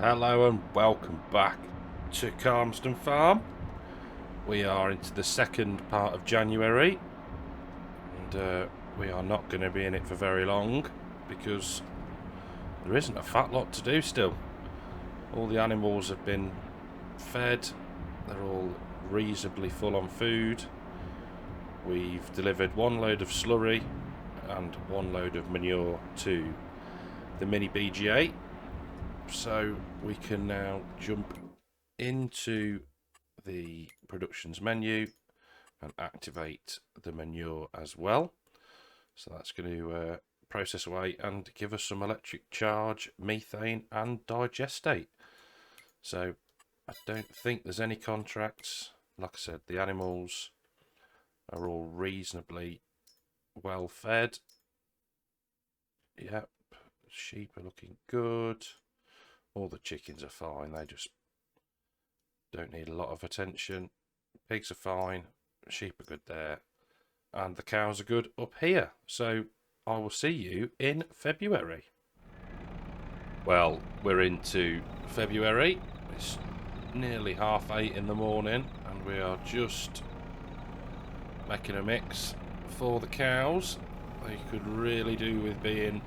Hello and welcome back to Calmsden Farm. We are into the second part of January, and we are not going to be in it for very long because there isn't a fat lot to do still. All the animals have been fed, they're all reasonably full on food. We've delivered one load of slurry and one load of manure to the mini BGA, so we can now jump into the productions menu and activate the manure as well. So that's going to process away and give us some electric charge, methane and digestate. So I don't think there's any contracts. Like I said, the animals are all reasonably well fed. Yep, sheep are looking good. All the chickens are fine, they just don't need a lot of attention. Pigs are fine, sheep are good there, and the cows are good up here. So I will see you in February. Well, we're into February. It's nearly 8:30 in the morning, and we are just making a mix for the cows. They could really do with being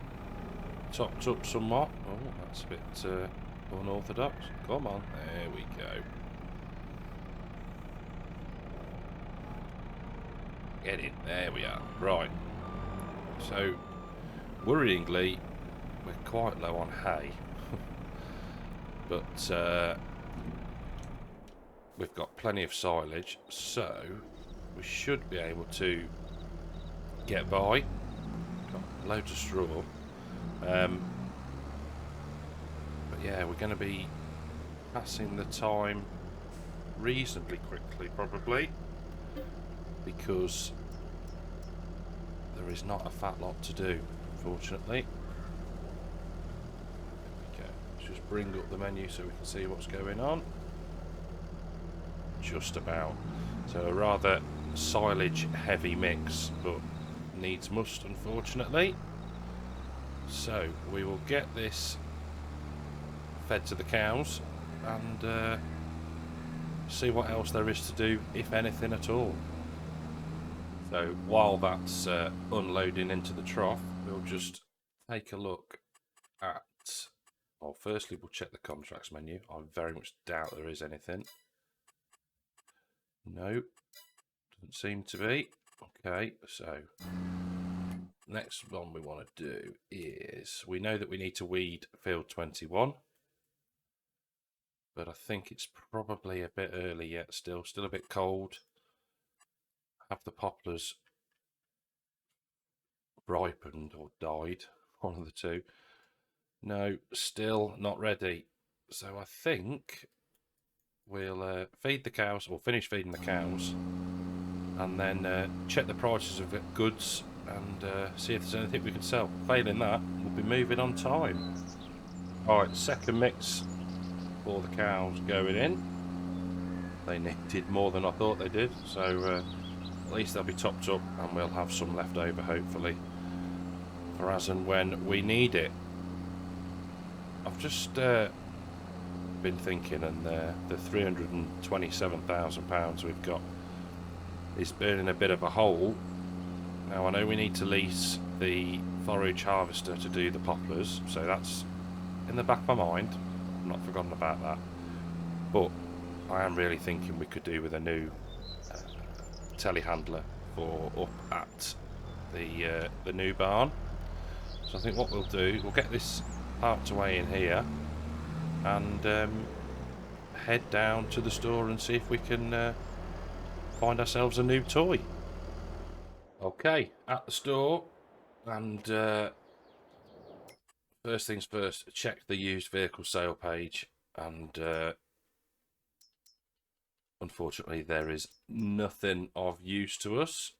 topped up somewhat. Oh, that's a bit unorthodox. Come on, there we go. Get in, there we are. Right, so worryingly we're quite low on hay, but we've got plenty of silage, so we should be able to get by. Got loads of straw, but yeah, we're going to be passing the time reasonably quickly probably, because there is not a fat lot to do, unfortunately. Okay, let's just bring up the menu so we can see what's going on. Just about. So a rather silage heavy mix, but needs must, unfortunately. So we will get this fed to the cows and see what else there is to do, if anything at all. So while that's unloading into the trough, we'll just take a look at, well, firstly we'll check the contracts menu. I very much doubt there is anything. No, doesn't seem to be. Okay, so next one we want to do is, we know that we need to weed field 21, but I think it's probably a bit early yet, still a bit cold. Have the poplars ripened or died? One of the two. No, still not ready. So I think we'll feed the cows, or finish feeding the cows, and then check the prices of goods and see if there's anything we can sell. Failing that, we'll be moving on time. Alright, second mix for the cows going in. They needed more than I thought they did, so at least they'll be topped up and we'll have some left over, hopefully, for as and when we need it. I've just been thinking, and the £327,000 we've got is burning a bit of a hole. Now I know we need to lease the forage harvester to do the poplars, so that's in the back of my mind. I've not forgotten about that, but I am really thinking we could do with a new telehandler for up at the new barn. So I think what we'll do, we'll get this parked away in here and head down to the store and see if we can find ourselves a new toy. Okay, at the store, and first things first, check the used vehicle sale page, and unfortunately there is nothing of use to us.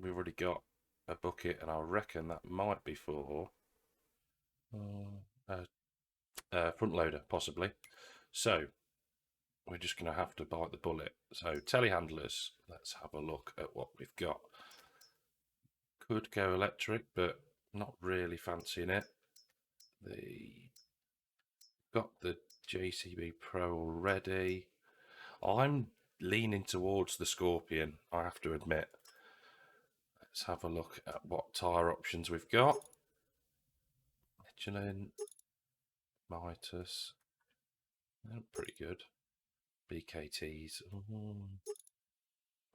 We've already got a bucket, and I reckon that might be for front loader, possibly. So we're just going to have to bite the bullet. So telehandlers, let's have a look at what we've got. Could go electric, but not really fancying it. Got the JCB Pro already. I'm leaning towards the Scorpion, I have to admit. Let's have a look at what tyre options we've got. Michelin, Mitas, they're pretty good. BKTs,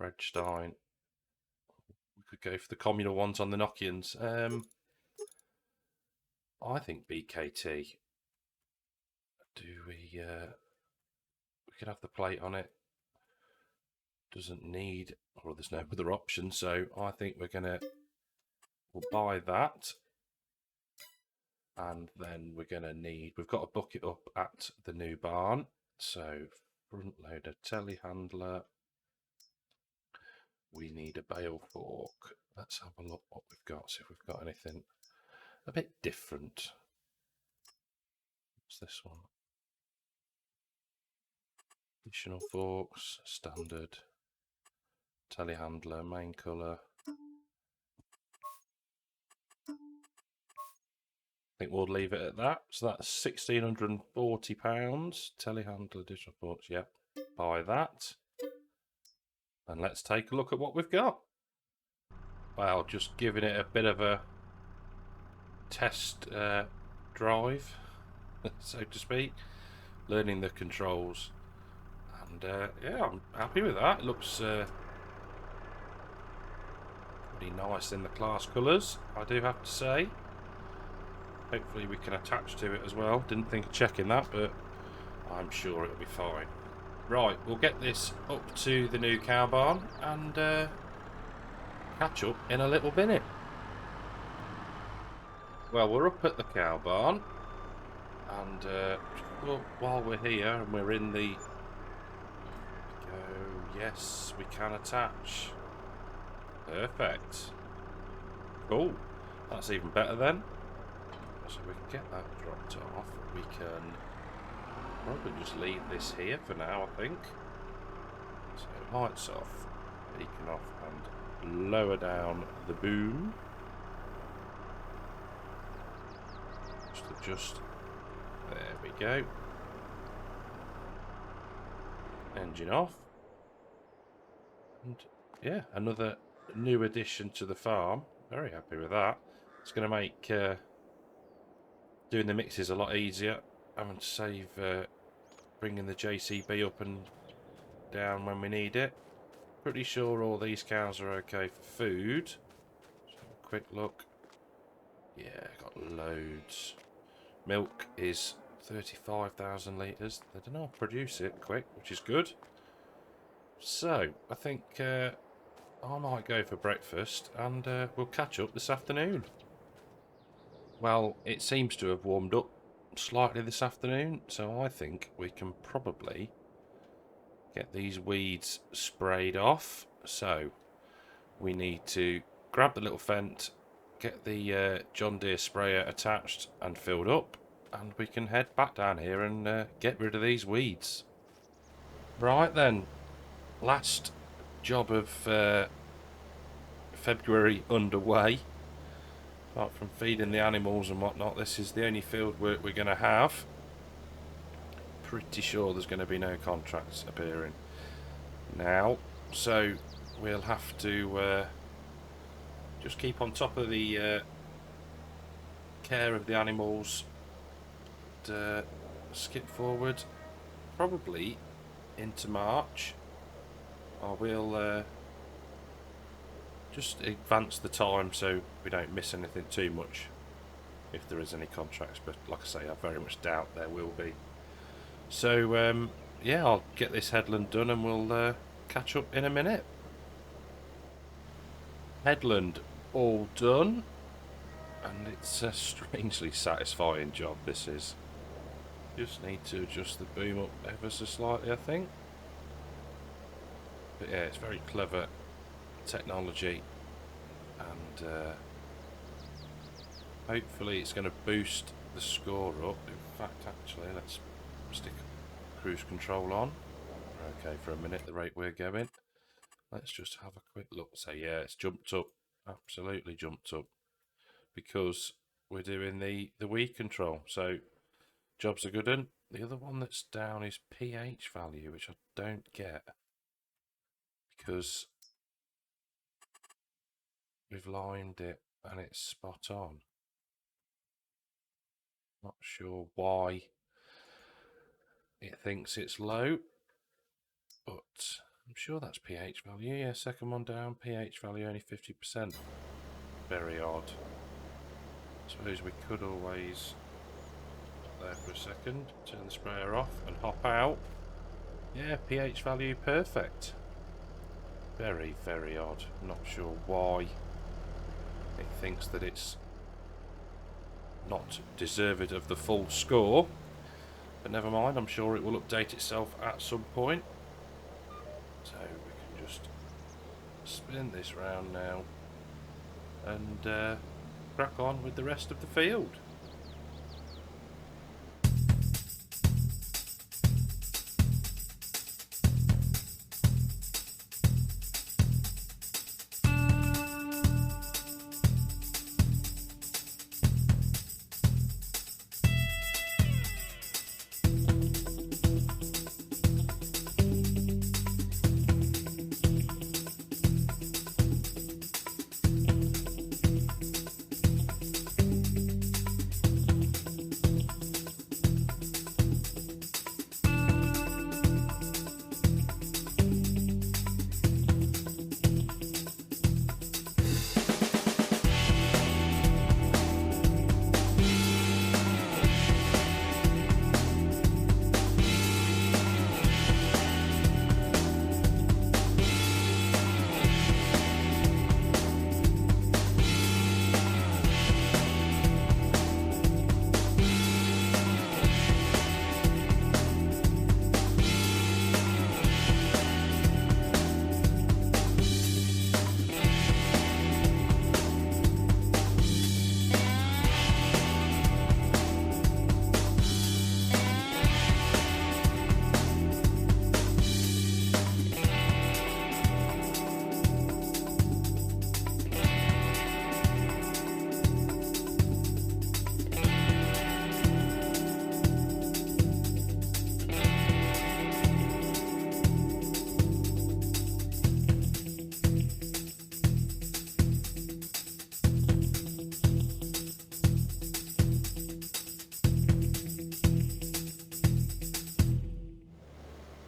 Bredstein. We could go for the communal ones on the Nokians. I think BKT. Do we? We could have the plate on it. Doesn't need, or there's no other option. So I think we'll buy that, and then we're gonna need. We've got to book it up at the new barn. So front loader, telehandler. We need a bale fork. Let's have a look what we've got. See if we've got anything a bit different. What's this one? Additional forks, standard, telehandler, main colour. I think we'll leave it at that. So that's £1,640. Telehandler, additional forks, yep. Buy that. And let's take a look at what we've got. Well, just giving it a bit of a test drive, so to speak. Learning the controls. And yeah, I'm happy with that. It looks pretty nice in the Claas colours, I do have to say. Hopefully we can attach to it as well. Didn't think of checking that, but I'm sure it'll be fine. Right, we'll get this up to the new cow barn and catch up in a little minute. Well, we're up at the cow barn, and well, while we're here and we're in the... Yes, we can attach. Perfect. Cool. That's even better then. So we can get that dropped off. We can probably just leave this here for now, I think. So lights off, beacon off, and lower down the boom. Just adjust. There we go. Engine off. And yeah, another new addition to the farm. Very happy with that. It's going to make doing the mixes a lot easier. Having to save bringing the JCB up and down when we need it. Pretty sure all these cows are okay for food. Just have a quick look. Yeah, got loads. Milk is 35,000 litres. They don't know how to produce it quick, which is good. So, I think I might go for breakfast and we'll catch up this afternoon. Well, it seems to have warmed up slightly this afternoon, so I think we can probably get these weeds sprayed off. So, we need to grab the little Fendt, get the John Deere sprayer attached and filled up, and we can head back down here and get rid of these weeds. Right then, last job of February underway. Apart from feeding the animals and whatnot, this is the only field work we're going to have. Pretty sure there's going to be no contracts appearing now, so we'll have to just keep on top of the care of the animals and skip forward probably into March. I will just advance the time so we don't miss anything too much if there is any contracts, but like I say, I very much doubt there will be. So yeah, I'll get this headland done and we'll catch up in a minute. Headland all done, and it's a strangely satisfying job this is. Just need to adjust the boom up ever so slightly, I think. But yeah, it's very clever technology, and hopefully it's going to boost the score up. In fact, actually, let's stick cruise control on. We're okay for a minute, the rate we're going. Let's just have a quick look. So yeah, it's jumped up, absolutely jumped up, because we're doing the weed control. So job's a good one. The other one that's down is pH value, which I don't get because we've limed it and it's spot on. Not sure why it thinks it's low, but I'm sure that's pH value. Yeah, second one down, pH value only 50%. Very odd. I suppose we could always stop there for a second, turn the sprayer off and hop out. Yeah, pH value perfect. Very, very odd. Not sure why it thinks that it's not deserved of the full score, but never mind, I'm sure it will update itself at some point. So we can just spin this round now and crack on with the rest of the field.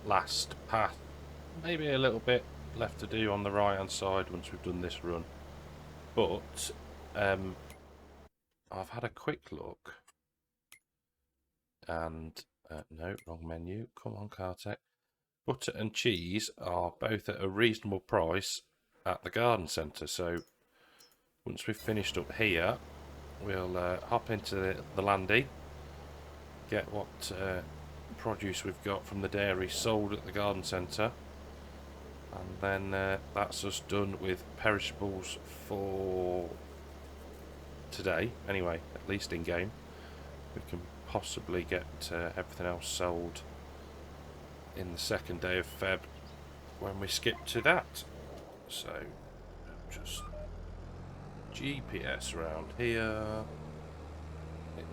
Last path. Maybe a little bit left to do on the right hand side once we've done this run, but I've had a quick look and no, wrong menu. Come on, Cartech. Butter and cheese are both at a reasonable price at the garden centre, so once we've finished up here we'll hop into the landy, get what produce we've got from the dairy sold at the garden centre, and then that's us done with perishables for today anyway, at least in game. We can possibly get everything else sold in the second day of Feb when we skip to that. So just GPS around here.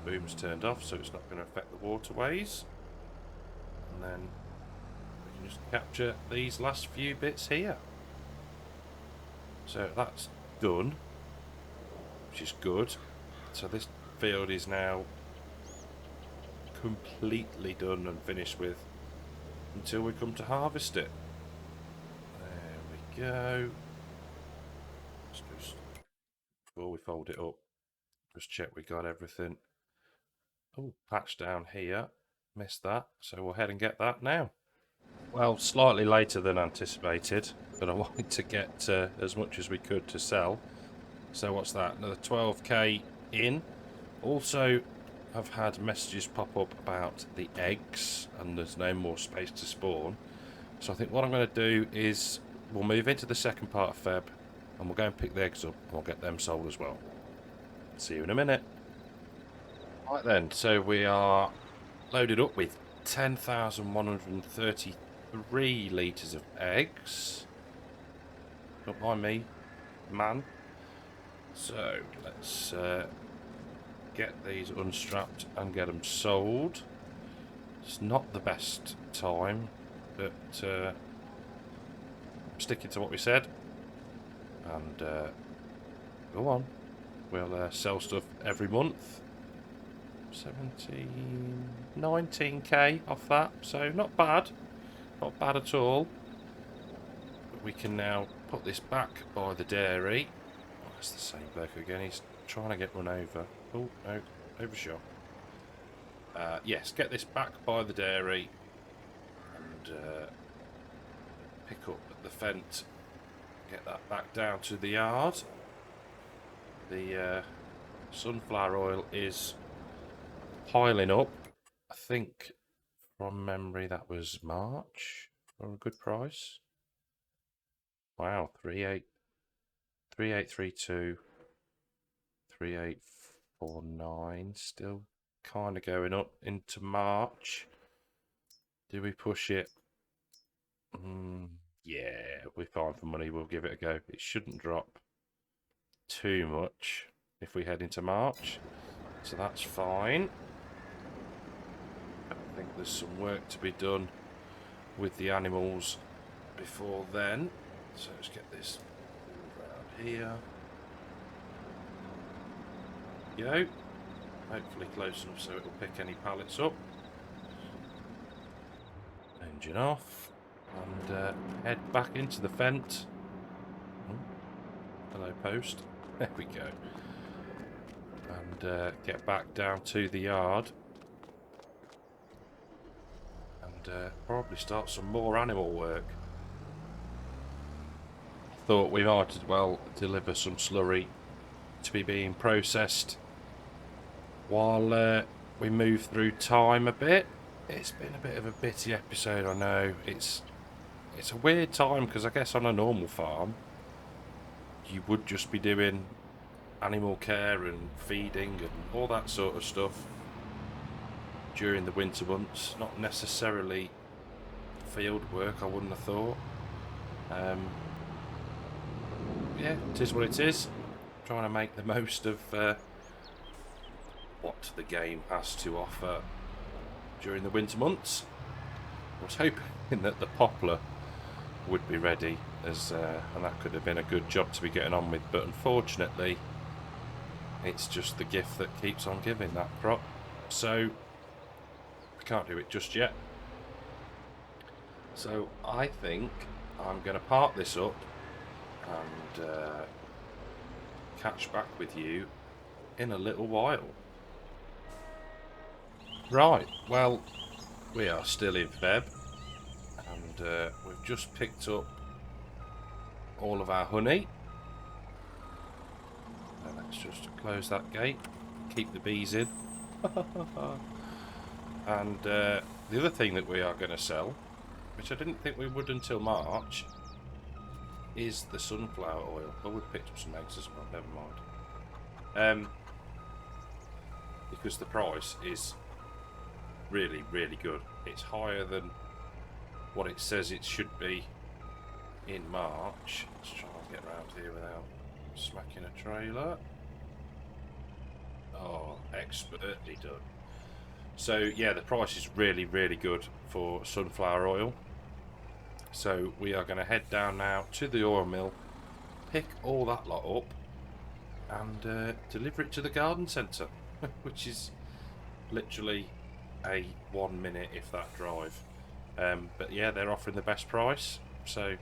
Boom's turned off, so it's not going to affect the waterways, and then we can just capture these last few bits here. So that's done, which is good. So this field is now completely done and finished with until we come to harvest it. There we go. Let's just, before we fold it up, just check we got everything. Oh, patch down here. Missed that, so we'll head and get that now. Well, slightly later than anticipated, but I wanted to get as much as we could to sell. So what's that? Another 12k in. Also, I've had messages pop up about the eggs, and there's no more space to spawn. So I think what I'm going to do is we'll move into the second part of Feb, and we'll go and pick the eggs up, and we'll get them sold as well. See you in a minute. Right then, so we are loaded up with 10,133 litres of eggs. Not by me, man. So let's get these unstrapped and get them sold. It's not the best time, but sticking to what we said. And go on. We'll sell stuff every month. 19k off that, so not bad. Not bad at all. But we can now put this back by the dairy. Oh, it's the same bloke again. He's trying to get run over. Oh, no. Overshot. Yes, get this back by the dairy and pick up at the fence. Get that back down to the yard. The sunflower oil is piling up. I think from memory that was March for a good price. Wow, 3832, 3849, still kind of going up into March. Do we push it? Yeah, we're fine for money. We'll give it a go. It shouldn't drop too much if we head into March, so that's fine. I think there's some work to be done with the animals before then, so let's get this around here. Go. Hopefully close enough so it'll pick any pallets up. Engine off and head back into the fence. Hello post. There we go. And get back down to the yard and probably start some more animal work. Thought we might as well deliver some slurry to be being processed while we move through time a bit. It's been a bit of a bitty episode, I know. It's a weird time because I guess on a normal farm you would just be doing animal care and feeding and all that sort of stuff during the winter months, not necessarily field work, I wouldn't have thought. Yeah, it is what it is. Trying to make the most of what the game has to offer during the winter months. I was hoping that the poplar would be ready, as and that could have been a good job to be getting on with, but unfortunately it's just the gift that keeps on giving, that crop, so we can't do it just yet. So I think I'm going to park this up and catch back with you in a little while. Right, well, we are still in Feb and we've just picked up all of our honey. And let's just close that gate, keep the bees in. And the other thing that we are going to sell, which I didn't think we would until March, is the sunflower oil. Oh, we've picked up some eggs as well, never mind. Because the price is really, really good. It's higher than what it says it should be in March. Let's try and get around here without smacking a trailer. Oh, expertly done. So yeah, the price is really, really good for sunflower oil. So we are going to head down now to the oil mill, pick all that lot up and deliver it to the garden centre, which is literally a 1 minute if that drive. But yeah, they're offering the best price, so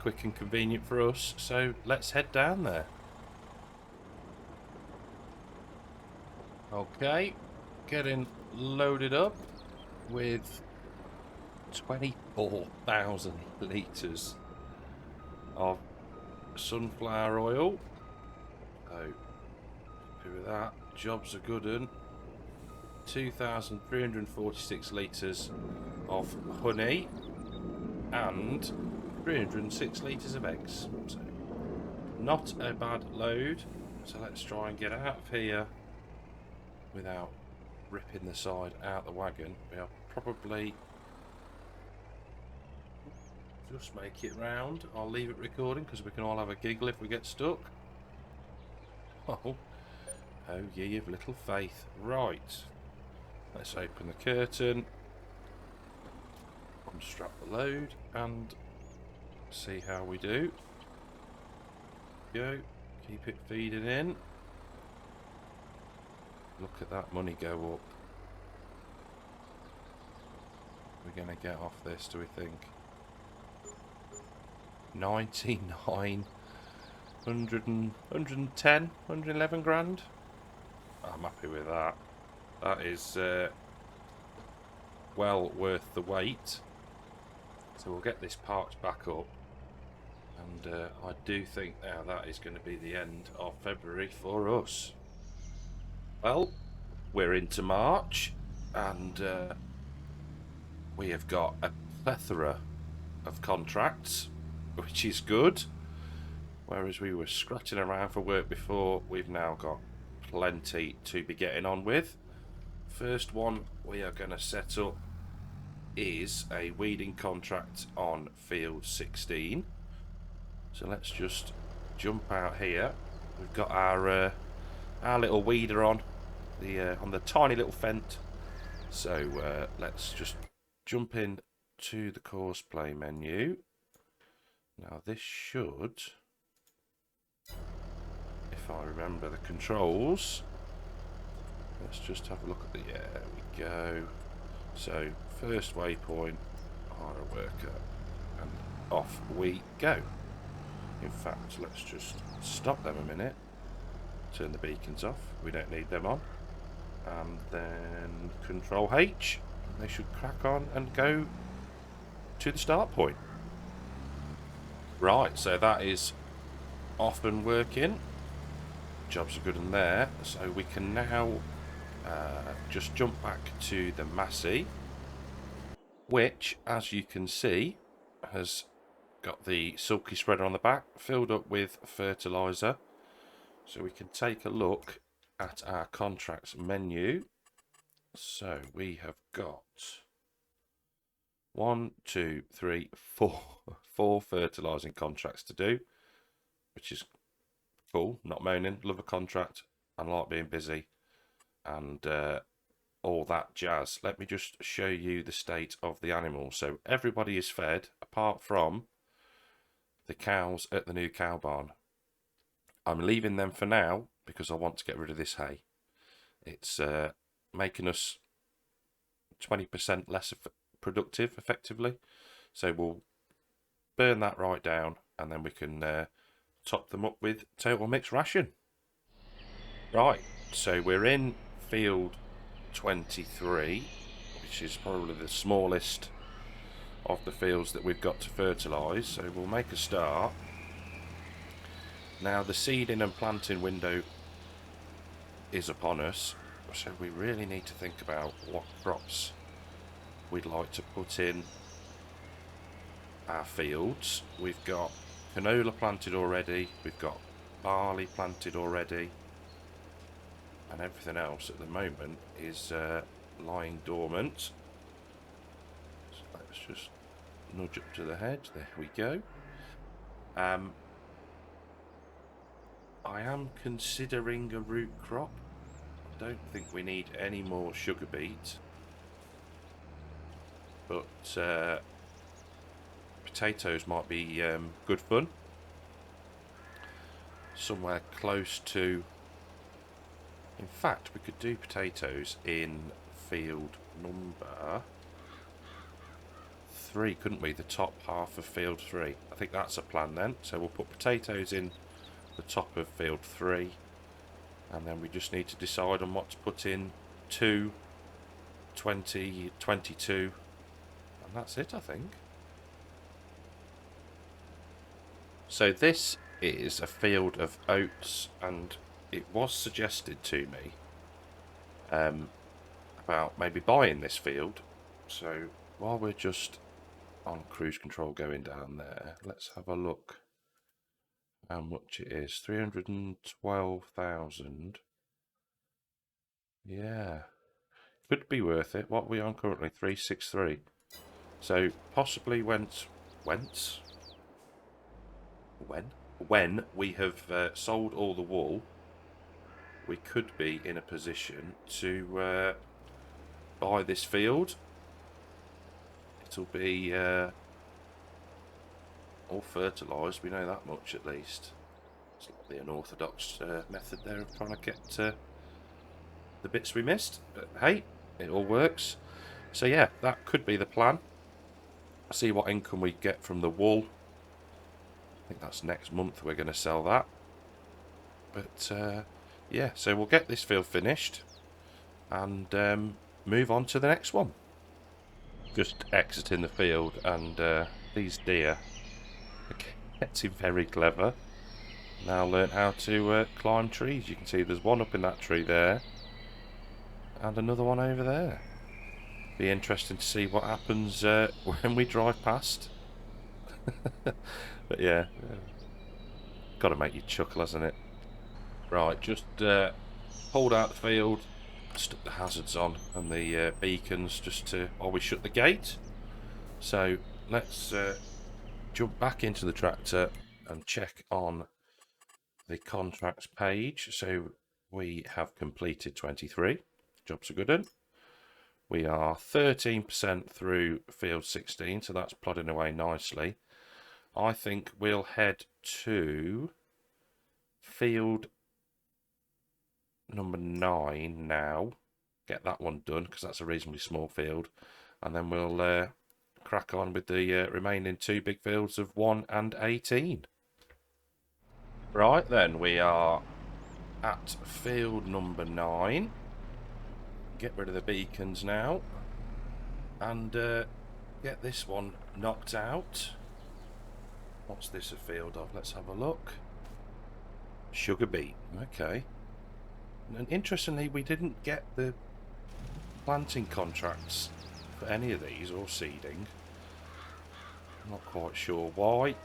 quick and convenient for us, so let's head down there. Okay, getting loaded up with 24,000 litres of sunflower oil. So happy with that. Job's a good one. 2,346 litres of honey and 306 litres of eggs. So not a bad load. So let's try and get out of here without ripping the side out the wagon. We'll probably just make it round. I'll leave it recording because we can all have a giggle if we get stuck. Oh ye of little faith. Right. Let's open the curtain unstrap the load and see how we do. Go, keep it feeding in. Look at that money go up. We're going to get off this, do we think? 99, 100 and 110, 111 grand. I'm happy with that. That is well worth the wait. So we'll get this parked back up. And I do think now that is going to be the end of February for us. Well, we're into March, and we have got a plethora of contracts, which is good. Whereas we were scratching around for work before, we've now got plenty to be getting on with. First one we are going to set up is a weeding contract on field 16. So let's just jump out here. We've got our little weeder on the tiny little fent. So let's just jump in to the course play menu. Now this should, if I remember the controls, let's just have a look at the, there we go. So first waypoint, hire a worker, and off we go. In fact, let's just stop them a minute, turn the beacons off, we don't need them on, and then Control H, and they should crack on and go to the start point. Right, so that is off and working. Jobs are good in there, so we can now just jump back to the Massey, which, as you can see, has got the sulky spreader on the back filled up with fertiliser. So we can take a look at our contracts menu. So we have got 1, 2, 3, 4 fertilising contracts to do, which is cool. Not moaning, love a contract and like being busy and all that jazz. Let me just show you the state of the animals. So everybody is fed apart from the cows at the new cow barn. I'm leaving them for now because I want to get rid of this hay. It's making us 20% less productive effectively. So we'll burn that right down and then we can top them up with total mixed ration. Right, so we're in field 23, which is probably the smallest of the fields that we've got to fertilise. So we'll make a start. Now the seeding and planting window is upon us, so we really need to think about what crops we'd like to put in our fields. We've got canola planted already, we've got barley planted already, and everything else at the moment is lying dormant. So let's just nudge up to the hedge, there we go. I am considering a root crop. I don't think we need any more sugar beet, but potatoes might be good fun. Somewhere close to, in fact we could do potatoes in field number 3, couldn't we? The top half of field 3. I think that's a plan then. So we'll put potatoes in the top of field 3, and then we just need to decide on what to put in 2, 20, 22, and that's it, I think. So this is a field of oats, and it was suggested to me about maybe buying this field. So while we're just on cruise control going down there, let's have a look how much it is. 312,000. Yeah, could be worth it. What are we on currently? 363. So possibly when we have sold all the wool, we could be in a position to buy this field. it'll be all fertilised. We know that much at least. It's like the unorthodox method there of trying to get the bits we missed. But hey, it all works. So yeah, that could be the plan. See what income we get from the wool. I think that's next month we're going to sell that. But yeah, so we'll get this field finished and move on to the next one. Just exiting the field, and these deer are getting very clever. Now learn how to climb trees. You can see there's one up in that tree there and another one over there. Be interesting to see what happens when we drive past. But yeah, got to make you chuckle, hasn't it? Right, just pulled out the field, stuck the hazards on and the beacons just to while we shut the gate. So let's jump back into the tractor and check on the contracts page. So we have completed 23. Jobs are good in. We are 13% through field 16, so that's plodding away nicely. I think we'll head to field number 9 now. Get that one done because that's a reasonably small field, and then we'll crack on with the remaining 2 big fields of 1 and 18. Right then, we are at field number 9. Get rid of the beacons now and get this one knocked out. What's this a field of? Let's have a look. Sugar beet. Okay. And interestingly, we didn't get the planting contracts for any of these or seeding. Not quite sure why.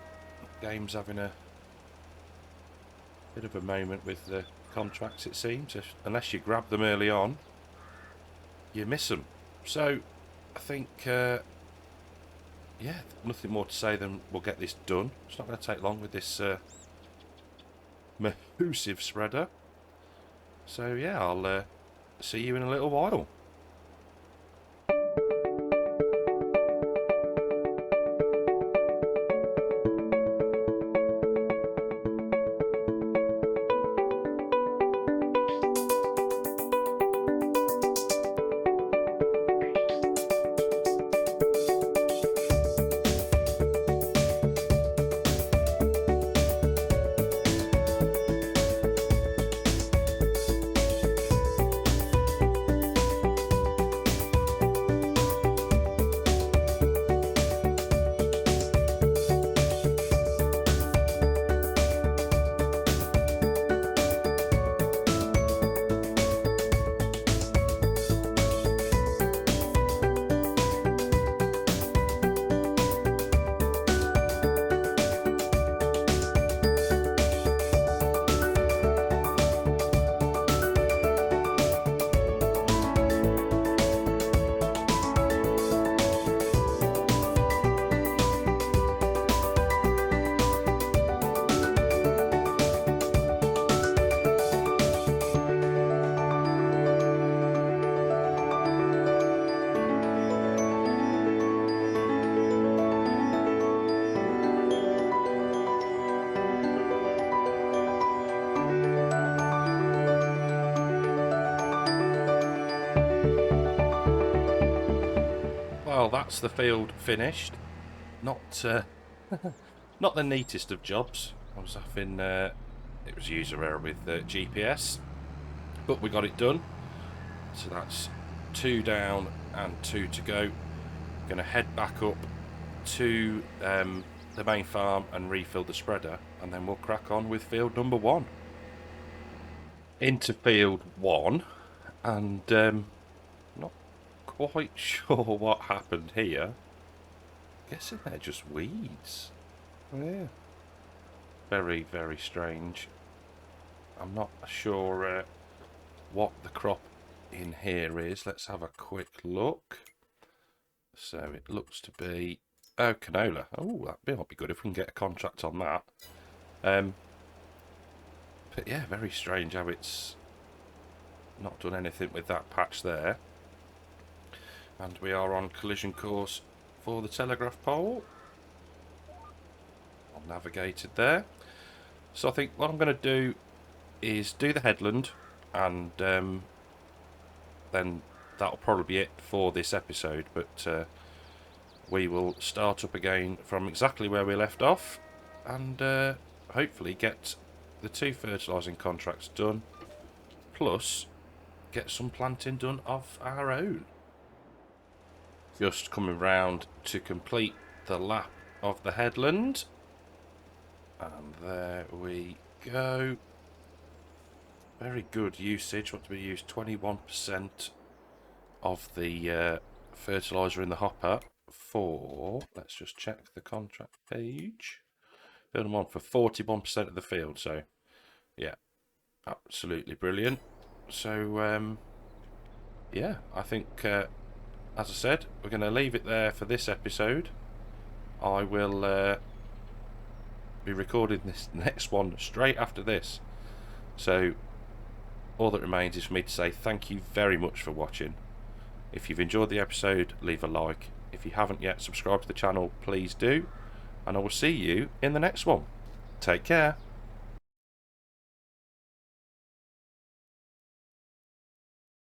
Game's having a bit of a moment with the contracts, it seems. Unless you grab them early on, you miss them. So I think yeah, nothing more to say than we'll get this done. It's not going to take long with this massive spreader. So yeah, I'll see you in a little while. Well, that's the field finished. Not not the neatest of jobs. I was having it was user error with GPS, but we got it done. So that's 2 down and 2 to go. Going to head back up to the main farm and refill the spreader, and then we'll crack on with field number 1. Into field 1, and not quite sure what happened here. Guessing they're just weeds. Yeah. Very, very strange. I'm not sure what the crop in here is. Let's have a quick look. So it looks to be canola. Oh, that might be good if we can get a contract on that. But yeah, very strange how it's not done anything with that patch there. And we are on collision course for the telegraph pole. I've navigated there. So I think what I'm going to do is do the headland, and then that'll probably be it for this episode, but we will start up again from exactly where we left off, and hopefully get the 2 fertilising contracts done, plus get some planting done of our own. Just coming round to complete the lap of the headland, and there we go. Very good usage. What do we use? 21% of the fertiliser in the hopper for, let's just check the contract page, building one for 41% of the field. So yeah, absolutely brilliant. So yeah, I think as I said, we're going to leave it there for this episode. I will be recording this next one straight after this, so all that remains is for me to say thank you very much for watching. If you've enjoyed the episode, leave a like. If you haven't yet subscribed to the channel, please do, and I will see you in the next one. Take care.